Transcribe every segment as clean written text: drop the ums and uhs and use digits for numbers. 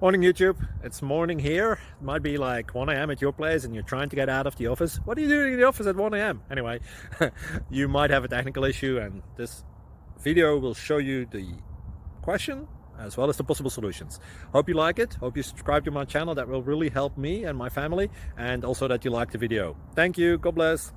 Morning YouTube, it's morning here. It might be like 1 a.m. at your place and you're trying to get out of the office. What are you doing in the office at 1 a.m.? Anyway, you might have a technical issue and this video will show you the question as well as the possible solutions. Hope you like it, hope you subscribe to my channel. That will really help me and my family, and also that you like the video. Thank you, God bless.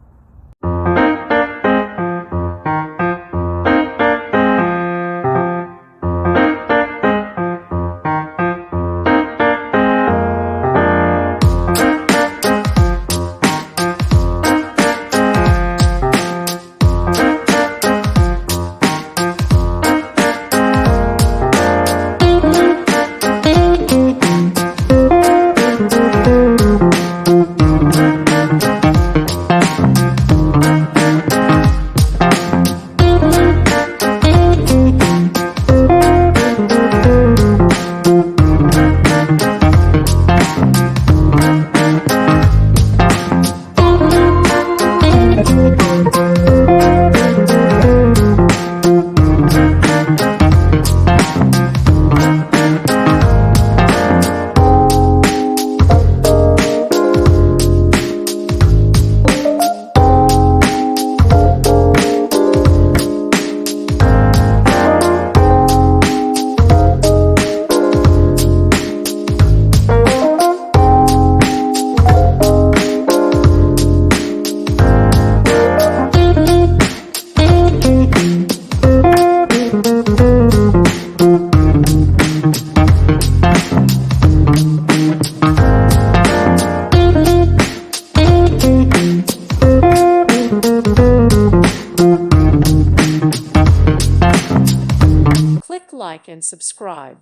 Click like and subscribe.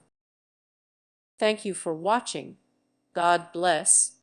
Thank you for watching. God bless.